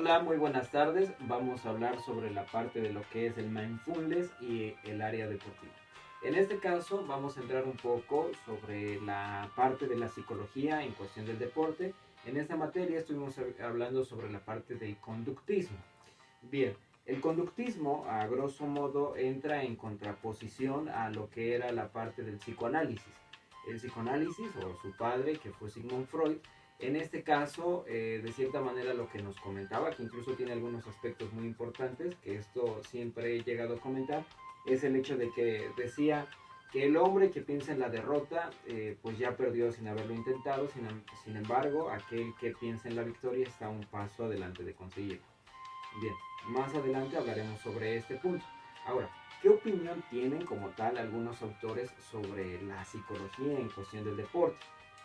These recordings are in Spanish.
Hola, muy buenas tardes. Vamos a hablar sobre la parte de lo que es el mindfulness y el área deportiva. En este caso vamos a entrar un poco sobre la parte de la psicología en cuestión del deporte. En esta materia estuvimos hablando sobre la parte del conductismo. Bien, el conductismo a grosso modo entra en contraposición a lo que era la parte del psicoanálisis. El psicoanálisis o su padre, que fue Sigmund Freud, en este caso, de cierta manera lo que nos comentaba, que incluso tiene algunos aspectos muy importantes, que esto siempre he llegado a comentar, es el hecho de que decía que el hombre que piensa en la derrota, pues ya perdió sin haberlo intentado, sin embargo, aquel que piensa en la victoria está un paso adelante de conseguirlo. Bien, más adelante hablaremos sobre este punto. Ahora, ¿qué opinión tienen como tal algunos autores sobre la psicología en cuestión del deporte?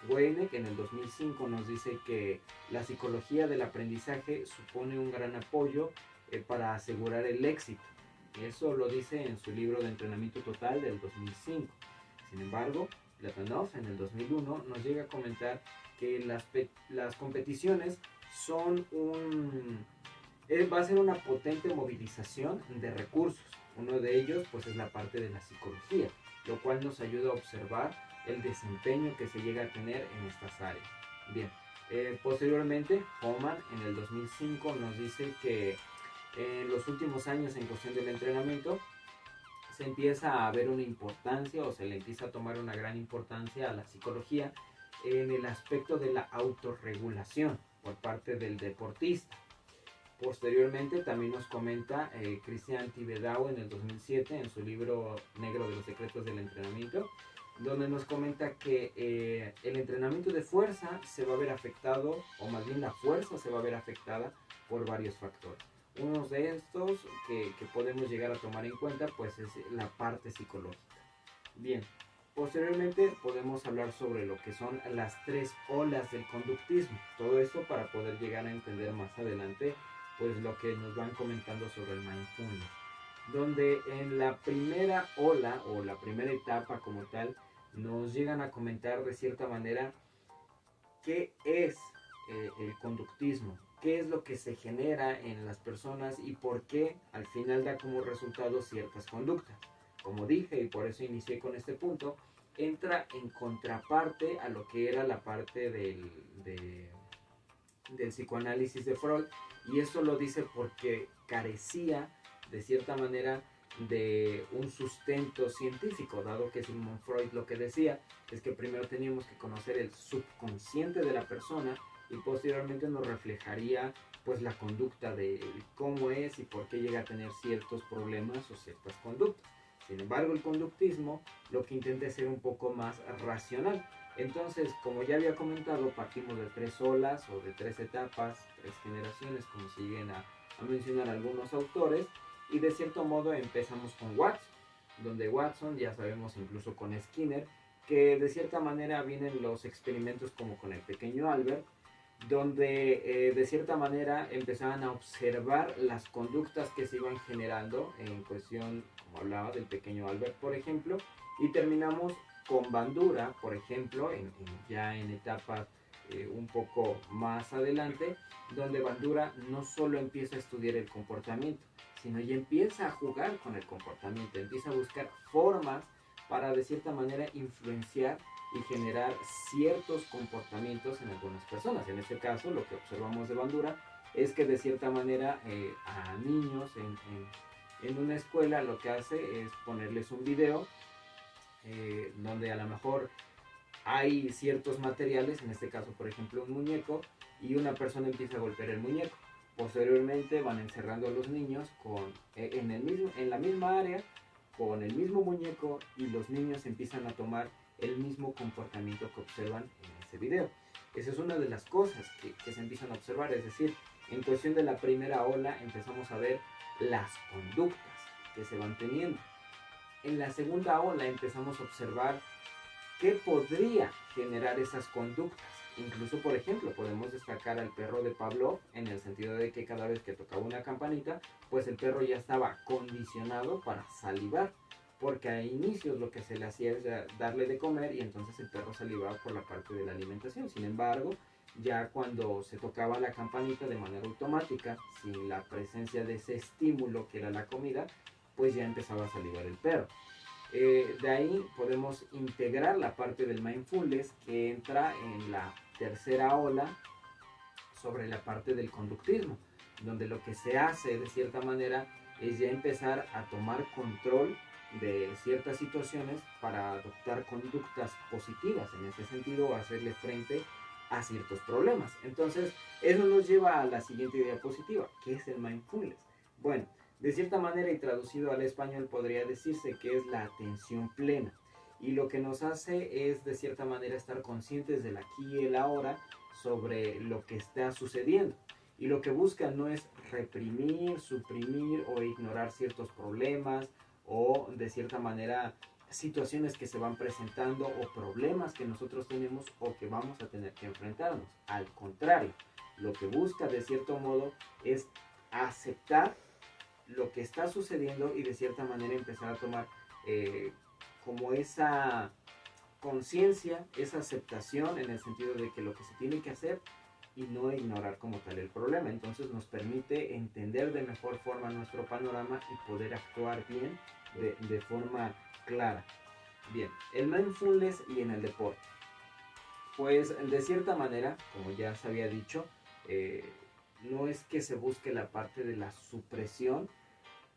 Weineck en el 2005 nos dice que la psicología del aprendizaje supone un gran apoyo para asegurar el éxito. Eso lo dice en su libro de entrenamiento total del 2005. Sin embargo, Platonov en el 2001 nos llega a comentar que las competiciones son va a ser una potente movilización de recursos. Uno de ellos pues es la parte de la psicología, lo cual nos ayuda a observar el desempeño que se llega a tener en estas áreas. Bien, posteriormente Homan en el 2005 nos dice que en los últimos años en cuestión del entrenamiento se empieza a ver una importancia o se le empieza a tomar una gran importancia a la psicología en el aspecto de la autorregulación por parte del deportista. Posteriormente también nos comenta Christian Thibedau en el 2007 en su libro Negro de los secretos del entrenamiento, donde nos comenta que el entrenamiento de fuerza se va a ver afectado, o más bien la fuerza se va a ver afectada por varios factores. Uno de estos que podemos llegar a tomar en cuenta pues es la parte psicológica. Bien, posteriormente podemos hablar sobre lo que son las tres olas del conductismo. Todo esto para poder llegar a entender más adelante pues lo que nos van comentando sobre el mindfulness. Donde en la primera ola o la primera etapa como tal nos llegan a comentar de cierta manera qué es el conductismo, qué es lo que se genera en las personas y por qué al final da como resultado ciertas conductas. Como dije y por eso inicié con este punto, entra en contraparte a lo que era la parte del psicoanálisis de Freud, y esto lo dice porque carecía de cierta manera de un sustento científico, dado que Sigmund Freud lo que decía es que primero teníamos que conocer el subconsciente de la persona y posteriormente nos reflejaría pues la conducta de cómo es y por qué llega a tener ciertos problemas o ciertas conductas. Sin embargo, el conductismo lo que intenta es ser un poco más racional. Entonces, como ya había comentado, partimos de tres olas o de tres etapas, tres generaciones, como siguen a mencionar algunos autores, y de cierto modo empezamos con Watson, donde Watson, ya sabemos incluso con Skinner, que de cierta manera vienen los experimentos como con el pequeño Albert, donde de cierta manera empezaban a observar las conductas que se iban generando en cuestión, como hablaba del pequeño Albert, por ejemplo, y terminamos con Bandura, por ejemplo, ya en etapas un poco más adelante, donde Bandura no solo empieza a estudiar el comportamiento, sino ya empieza a jugar con el comportamiento, empieza a buscar formas para de cierta manera influenciar y generar ciertos comportamientos en algunas personas. En este caso, lo que observamos de Bandura es que de cierta manera a niños en una escuela lo que hace es ponerles un video donde a lo mejor hay ciertos materiales, en este caso por ejemplo un muñeco, y una persona empieza a golpear el muñeco. Posteriormente van encerrando a los niños en la misma área, con el mismo muñeco, y los niños empiezan a tomar el mismo comportamiento que observan en ese video. Esa es una de las cosas que se empiezan a observar, es decir, en cuestión de la primera ola empezamos a ver las conductas que se van teniendo. En la segunda ola empezamos a observar qué podría generar esas conductas. Incluso, por ejemplo, podemos destacar al perro de Pavlov en el sentido de que cada vez que tocaba una campanita, pues el perro ya estaba condicionado para salivar, porque a inicios lo que se le hacía es darle de comer y entonces el perro salivaba por la parte de la alimentación. Sin embargo, ya cuando se tocaba la campanita de manera automática, sin la presencia de ese estímulo que era la comida, pues ya empezaba a salivar el perro. De ahí podemos integrar la parte del mindfulness que entra en la tercera ola sobre la parte del conductismo, donde lo que se hace de cierta manera es ya empezar a tomar control de ciertas situaciones para adoptar conductas positivas, en ese sentido hacerle frente a ciertos problemas. Entonces, eso nos lleva a la siguiente diapositiva, que es el mindfulness. Bueno, de cierta manera y traducido al español podría decirse que es la atención plena. Y lo que nos hace es de cierta manera estar conscientes del aquí y el ahora sobre lo que está sucediendo. Y lo que busca no es reprimir, suprimir o ignorar ciertos problemas o de cierta manera situaciones que se van presentando o problemas que nosotros tenemos o que vamos a tener que enfrentarnos. Al contrario, lo que busca de cierto modo es aceptar lo que está sucediendo y de cierta manera empezar a tomar como esa conciencia, esa aceptación en el sentido de que lo que se tiene que hacer y no ignorar como tal el problema. Entonces nos permite entender de mejor forma nuestro panorama y poder actuar bien de forma clara. Bien, el mindfulness y en el deporte. Pues de cierta manera, como ya se había dicho, no es que se busque la parte de la supresión,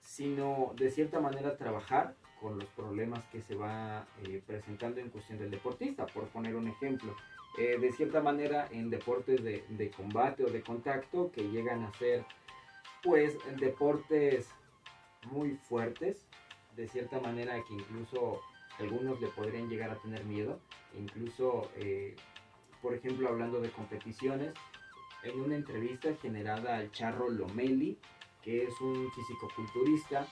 sino de cierta manera trabajar con los problemas que se va presentando en cuestión del deportista. Por poner un ejemplo, de cierta manera en deportes de combate o de contacto que llegan a ser pues deportes muy fuertes, de cierta manera que incluso algunos le podrían llegar a tener miedo, incluso por ejemplo hablando de competiciones, en una entrevista generada al Charro Lomeli, que es un fisicoculturista,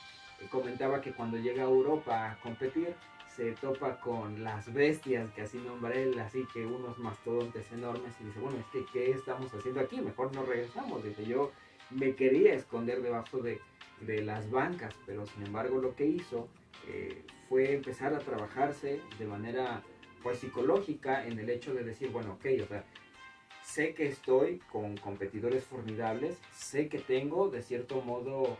comentaba que cuando llega a Europa a competir se topa con las bestias, que así nombra él, así que unos mastodontes enormes, y dice, bueno, es que ¿qué estamos haciendo aquí? Mejor no regresamos. Dice, yo me quería esconder debajo de las bancas, pero sin embargo lo que hizo fue empezar a trabajarse de manera pues psicológica en el hecho de decir, bueno, ok, o sea, sé que estoy con competidores formidables, sé que tengo de cierto modo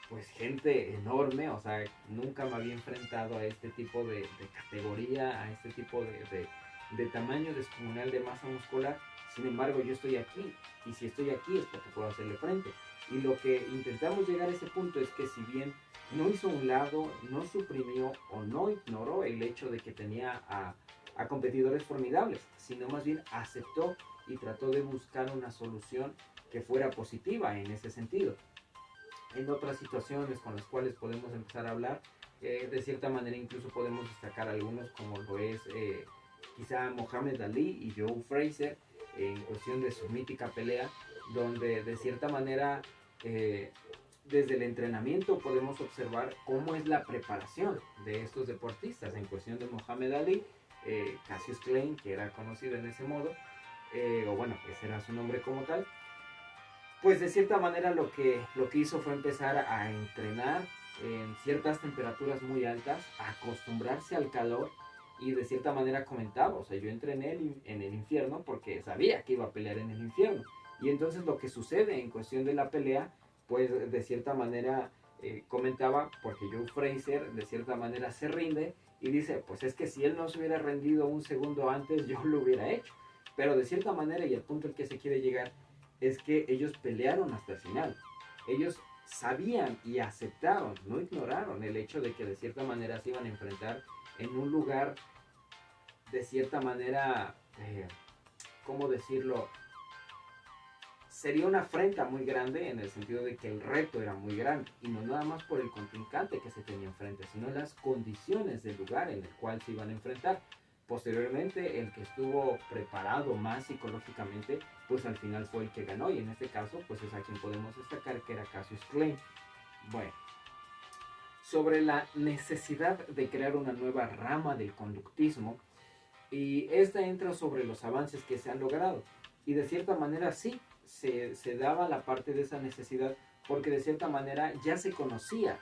pues gente enorme, o sea, nunca me había enfrentado a este tipo de categoría, a este tipo de tamaño descomunal de masa muscular. Sin embargo, yo estoy aquí, y si estoy aquí es porque puedo hacerle frente. Y lo que intentamos llegar a ese punto es que si bien no hizo un lado, no suprimió o no ignoró el hecho de que tenía a competidores formidables, sino más bien aceptó y trató de buscar una solución que fuera positiva en ese sentido. En otras situaciones con las cuales podemos empezar a hablar, de cierta manera incluso podemos destacar algunos como lo es quizá Mohamed Ali y Joe Frazier en cuestión de su mítica pelea, donde de cierta manera desde el entrenamiento podemos observar cómo es la preparación de estos deportistas. En cuestión de Mohamed Ali, Cassius Clay, que era conocido en ese modo, o bueno, ese era su nombre como tal, pues de cierta manera lo que hizo fue empezar a entrenar en ciertas temperaturas muy altas, a acostumbrarse al calor y de cierta manera comentaba, o sea, yo entrené en el infierno porque sabía que iba a pelear en el infierno. Y entonces lo que sucede en cuestión de la pelea, pues de cierta manera comentaba, porque Joe Frazier de cierta manera se rinde y dice, pues es que si él no se hubiera rendido un segundo antes, yo lo hubiera hecho. Pero de cierta manera, y el punto al que se quiere llegar, es que ellos pelearon hasta el final. Ellos sabían y aceptaron, no ignoraron el hecho de que de cierta manera se iban a enfrentar en un lugar de cierta manera, ¿cómo decirlo? Sería una afrenta muy grande en el sentido de que el reto era muy grande y no nada más por el contrincante que se tenía enfrente, sino las condiciones del lugar en el cual se iban a enfrentar. Posteriormente, el que estuvo preparado más psicológicamente, pues al final fue el que ganó, y en este caso, pues es a quien podemos destacar, que era Cassius Clay. Bueno, sobre la necesidad de crear una nueva rama del conductismo, y esta entra sobre los avances que se han logrado, y de cierta manera sí, se daba la parte de esa necesidad, porque de cierta manera ya se conocía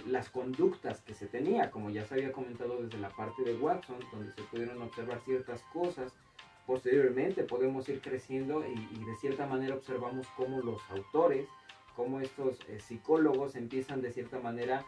las conductas que se tenía, como ya se había comentado desde la parte de Watson, donde se pudieron observar ciertas cosas Posteriormente podemos ir creciendo y de cierta manera observamos cómo los autores, cómo estos psicólogos empiezan de cierta manera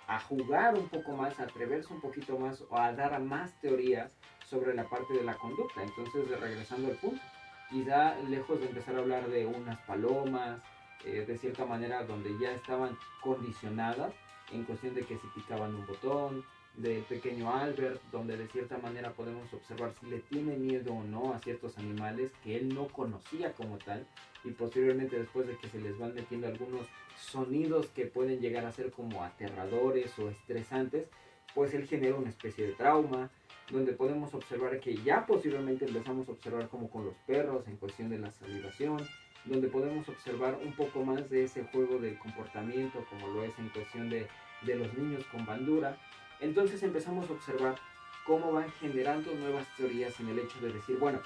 a jugar un poco más, a atreverse un poquito más o a dar a más teorías sobre la parte de la conducta. Entonces, regresando al punto, quizá lejos de empezar a hablar de unas palomas, de cierta manera donde ya estaban condicionadas en cuestión de que si picaban un botón, del pequeño Albert, donde de cierta manera podemos observar si le tiene miedo o no a ciertos animales que él no conocía como tal, y posteriormente después de que se les van metiendo algunos sonidos que pueden llegar a ser como aterradores o estresantes, pues él genera una especie de trauma, donde podemos observar que ya posiblemente empezamos a observar como con los perros en cuestión de la salivación, donde podemos observar un poco más de ese juego del comportamiento como lo es en cuestión de los niños con bandura. Entonces empezamos a observar cómo van generando nuevas teorías en el hecho de decir, bueno,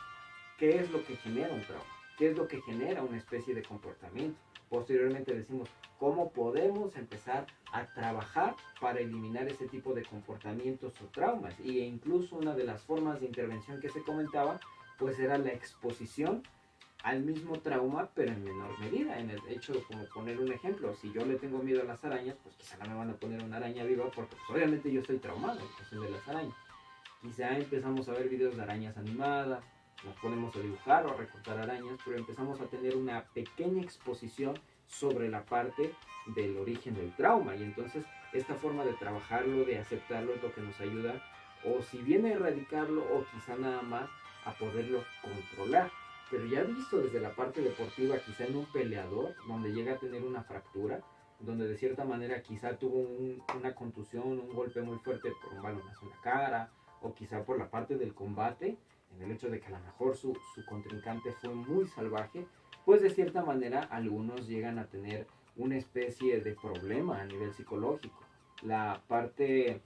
¿qué es lo que genera un trauma? ¿Qué es lo que genera una especie de comportamiento? Posteriormente decimos, ¿cómo podemos empezar a trabajar para eliminar ese tipo de comportamientos o traumas? Y incluso una de las formas de intervención que se comentaba, pues era la exposición al mismo trauma, pero en menor medida. En el hecho, como poner un ejemplo, si yo le tengo miedo a las arañas, pues quizá no me van a poner una araña viva porque pues, obviamente yo estoy traumado en cuestión de las arañas. Quizá empezamos a ver videos de arañas animadas, nos ponemos a dibujar o a recortar arañas, pero empezamos a tener una pequeña exposición sobre la parte del origen del trauma. Y entonces esta forma de trabajarlo, de aceptarlo, es lo que nos ayuda, o si bien a erradicarlo, o quizá nada más a poderlo controlar. Pero ya visto desde la parte deportiva, quizá en un peleador, donde llega a tener una fractura, donde de cierta manera quizá tuvo una contusión, un golpe muy fuerte por un balonazo en la cara, o quizá por la parte del combate, en el hecho de que a lo mejor su contrincante fue muy salvaje, pues de cierta manera algunos llegan a tener una especie de problema a nivel psicológico. La parte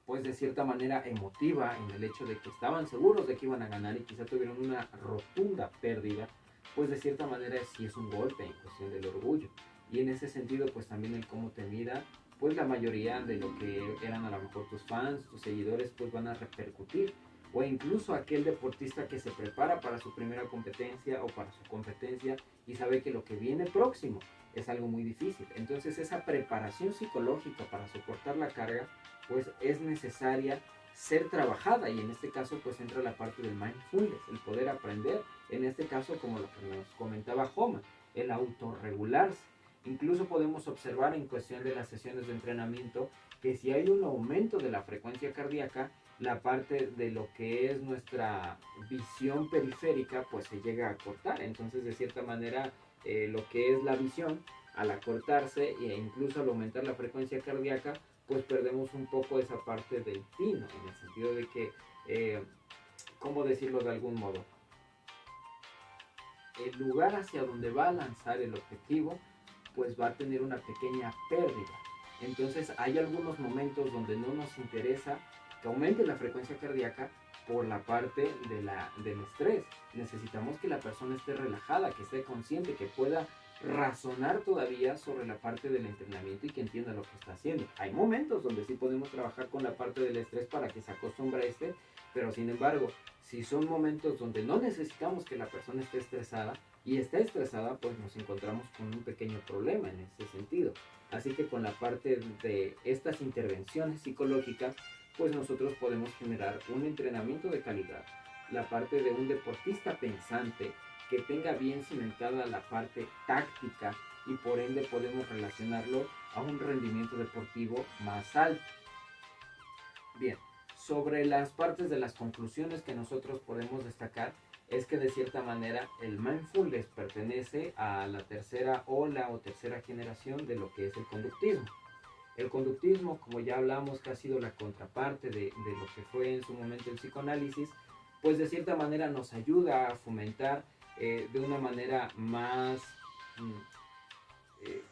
pues de cierta manera emotiva en el hecho de que estaban seguros de que iban a ganar y quizá tuvieron una rotunda pérdida, pues de cierta manera sí es un golpe en cuestión del orgullo. Y en ese sentido pues también el cómo te mida, pues la mayoría de lo que eran a lo mejor tus fans, tus seguidores, pues van a repercutir. O incluso aquel deportista que se prepara para su primera competencia o para su competencia y sabe que lo que viene próximo es algo muy difícil. Entonces esa preparación psicológica para soportar la carga pues es necesaria ser trabajada, y en este caso pues entra la parte del mindfulness, el poder aprender, en este caso como lo que nos comentaba Homa, el autorregularse. Incluso podemos observar en cuestión de las sesiones de entrenamiento que si hay un aumento de la frecuencia cardíaca, la parte de lo que es nuestra visión periférica pues se llega a cortar. Entonces de cierta manera lo que es la visión al acortarse e incluso al aumentar la frecuencia cardíaca pues perdemos un poco esa parte del tino, en el sentido de que, ¿cómo decirlo de algún modo? El lugar hacia donde va a lanzar el objetivo, pues va a tener una pequeña pérdida. Entonces hay algunos momentos donde no nos interesa que aumente la frecuencia cardíaca por la parte del estrés. Necesitamos que la persona esté relajada, que esté consciente, que pueda razonar todavía sobre la parte del entrenamiento y que entienda lo que está haciendo. Hay momentos donde sí podemos trabajar con la parte del estrés para que se acostumbre a pero sin embargo, si son momentos donde no necesitamos que la persona esté estresada y está estresada, pues nos encontramos con un pequeño problema en ese sentido. Así que con la parte de estas intervenciones psicológicas, pues nosotros podemos generar un entrenamiento de calidad, la parte de un deportista pensante que tenga bien cimentada la parte táctica y por ende podemos relacionarlo a un rendimiento deportivo más alto. Bien, sobre las partes de las conclusiones que nosotros podemos destacar es que de cierta manera el mindfulness pertenece a la tercera ola o tercera generación de lo que es el conductismo. El conductismo, como ya hablamos, que ha sido la contraparte de lo que fue en su momento el psicoanálisis, pues de cierta manera nos ayuda a fomentar de una manera más,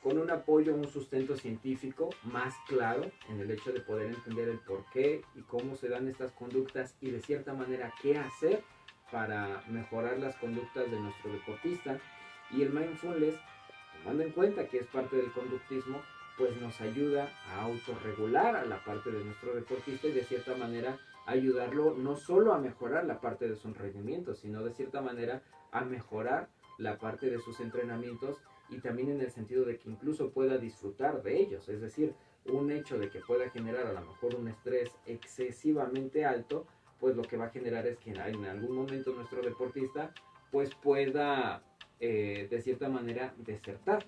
con un apoyo, un sustento científico más claro en el hecho de poder entender el por qué y cómo se dan estas conductas y de cierta manera qué hacer para mejorar las conductas de nuestro deportista. Y el mindfulness, tomando en cuenta que es parte del conductismo, pues nos ayuda a autorregular a la parte de nuestro deportista y de cierta manera ayudarlo no solo a mejorar la parte de sus rendimientos, sino de cierta manera a mejorar la parte de sus entrenamientos y también en el sentido de que incluso pueda disfrutar de ellos. Es decir, un hecho de que pueda generar a lo mejor un estrés excesivamente alto, pues lo que va a generar es que en algún momento nuestro deportista pues pueda de cierta manera desertar.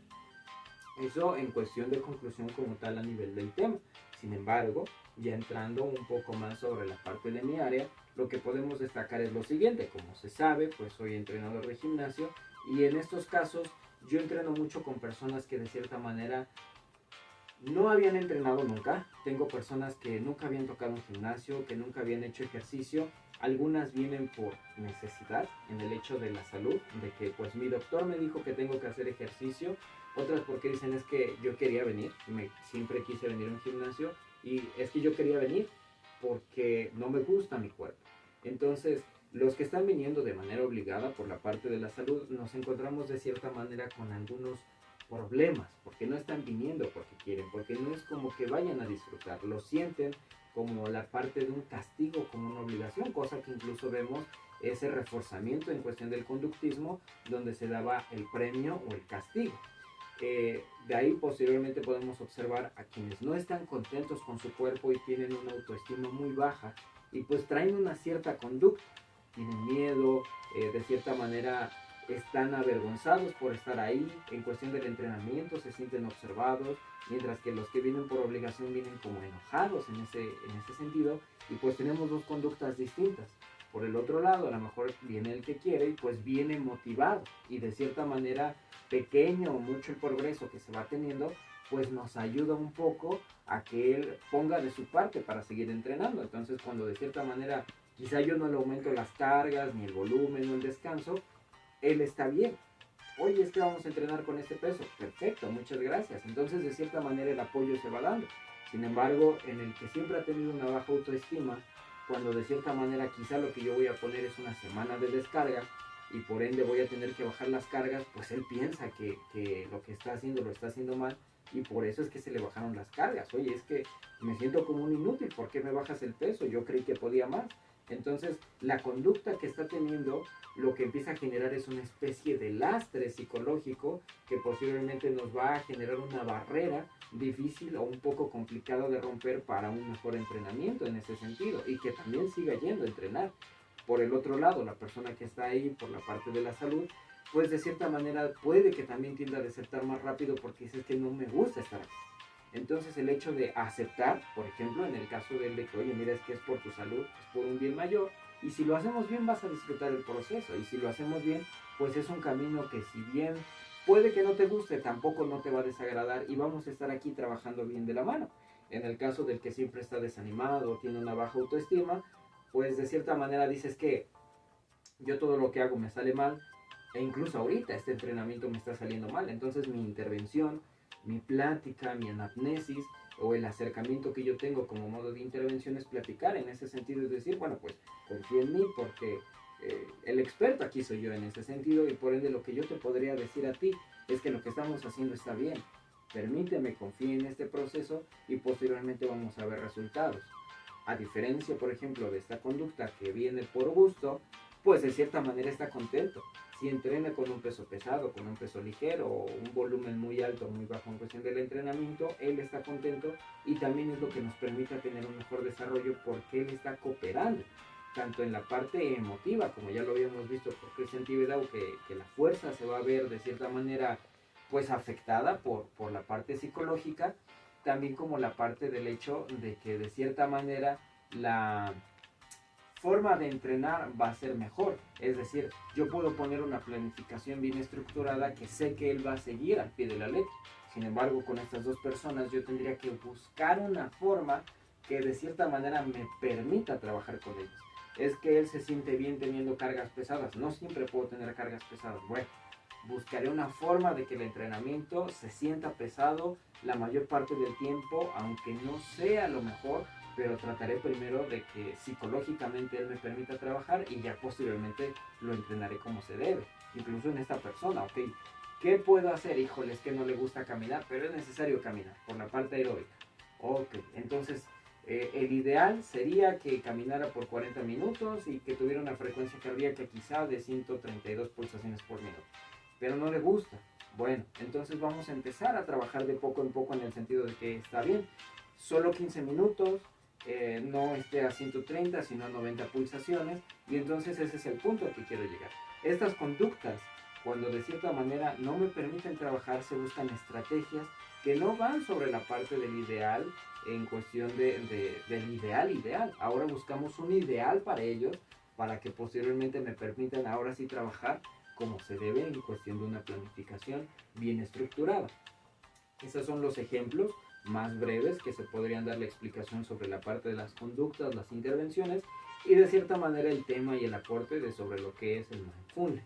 Eso en cuestión de conclusión como tal a nivel del tema. Sin embargo, ya entrando un poco más sobre la parte de mi área, lo que podemos destacar es lo siguiente. Como se sabe, pues soy entrenador de gimnasio y en estos casos yo entreno mucho con personas que de cierta manera no habían entrenado nunca. Tengo personas que nunca habían tocado un gimnasio, que nunca habían hecho ejercicio. Algunas vienen por necesidad, en el hecho de la salud, de que pues mi doctor me dijo que tengo que hacer ejercicio. Otras porque dicen es que yo quería venir, siempre quise venir a un gimnasio y es que yo quería venir porque no me gusta mi cuerpo. Entonces, los que están viniendo de manera obligada por la parte de la salud, nos encontramos de cierta manera con algunos problemas, porque no están viniendo porque quieren, porque no es como que vayan a disfrutar, lo sienten como la parte de un castigo, como una obligación, cosa que incluso vemos ese reforzamiento en cuestión del conductismo, donde se daba el premio o el castigo. De ahí posteriormente podemos observar a quienes no están contentos con su cuerpo y tienen una autoestima muy baja y pues traen una cierta conducta, tienen miedo, de cierta manera están avergonzados por estar ahí, en cuestión del entrenamiento se sienten observados, mientras que los que vienen por obligación vienen como enojados en ese sentido y pues tenemos dos conductas distintas. Por el otro lado, a lo mejor viene el que quiere y pues viene motivado y de cierta manera pequeño o mucho el progreso que se va teniendo, pues nos ayuda un poco a que él ponga de su parte para seguir entrenando. Entonces cuando de cierta manera quizá yo no le aumento las cargas, ni el volumen, o el descanso, él está bien. Oye, es que vamos a entrenar con este peso. Perfecto, muchas gracias. Entonces de cierta manera el apoyo se va dando. Sin embargo, en el que siempre ha tenido una baja autoestima, cuando de cierta manera quizá lo que yo voy a poner es una semana de descarga y por ende voy a tener que bajar las cargas, pues él piensa que lo que está haciendo lo está haciendo mal y por eso es que se le bajaron las cargas. Oye, es que me siento como un inútil, ¿por qué me bajas el peso? Yo creí que podía más. Entonces, la conducta que está teniendo lo que empieza a generar es una especie de lastre psicológico que posiblemente nos va a generar una barrera difícil o un poco complicada de romper para un mejor entrenamiento en ese sentido y que también siga yendo a entrenar. Por el otro lado, la persona que está ahí por la parte de la salud, pues de cierta manera puede que también tienda a desertar más rápido porque dice que no me gusta estar aquí. Entonces el hecho de aceptar, por ejemplo, en el caso de él de que, oye, mira, es que es por tu salud, es por un bien mayor, y si lo hacemos bien vas a disfrutar el proceso, y si lo hacemos bien, pues es un camino que si bien puede que no te guste, tampoco no te va a desagradar y vamos a estar aquí trabajando bien de la mano. En el caso del que siempre está desanimado o tiene una baja autoestima, pues de cierta manera dices que yo todo lo que hago me sale mal, e incluso ahorita este entrenamiento me está saliendo mal, entonces mi intervención, mi plática, mi anamnesis o el acercamiento que yo tengo como modo de intervención es platicar en ese sentido, es decir, bueno, pues confía en mí porque el experto aquí soy yo en ese sentido y por ende lo que yo te podría decir a ti es que lo que estamos haciendo está bien. Permíteme, confíe en este proceso y posteriormente vamos a ver resultados. A diferencia, por ejemplo, de esta conducta que viene por gusto, pues de cierta manera está contento. Si entrena con un peso pesado, con un peso ligero o un volumen muy alto, muy bajo en cuestión del entrenamiento, él está contento y también es lo que nos permite tener un mejor desarrollo porque él está cooperando, tanto en la parte emotiva, como ya lo habíamos visto por Christian Thibedau, que la fuerza se va a ver de cierta manera pues afectada por la parte psicológica, también como la parte del hecho de que de cierta manera la forma de entrenar va a ser mejor. Es decir, yo puedo poner una planificación bien estructurada que sé que él va a seguir al pie de la letra. Sin embargo, con estas dos personas yo tendría que buscar una forma que de cierta manera me permita trabajar con ellos. Es que él se siente bien teniendo cargas pesadas. No siempre puedo tener cargas pesadas. Bueno, buscaré una forma de que el entrenamiento se sienta pesado la mayor parte del tiempo, aunque no sea lo mejor, pero trataré primero de que psicológicamente él me permita trabajar y ya posteriormente lo entrenaré como se debe. Incluso en esta persona, ok, ¿qué puedo hacer? Híjole, es que no le gusta caminar, pero es necesario caminar por la parte aeróbica. Ok, entonces El ideal sería que caminara por 40 minutos y que tuviera una frecuencia cardíaca quizá de 132 pulsaciones por minuto. Pero no le gusta. Bueno, entonces vamos a empezar a trabajar de poco en poco en el sentido de que está bien, solo 15 minutos, no esté a 130 sino a 90 pulsaciones, y entonces ese es el punto al que quiero llegar. Estas conductas, cuando de cierta manera no me permiten trabajar, se buscan estrategias que no van sobre la parte del ideal en cuestión del ideal. Ahora buscamos un ideal para ellos, para que posteriormente me permitan ahora sí trabajar como se debe en cuestión de una planificación bien estructurada. Esos son los ejemplos más breves que se podrían dar la explicación sobre la parte de las conductas, las intervenciones y de cierta manera el tema y el aporte de sobre lo que es el mindfulness.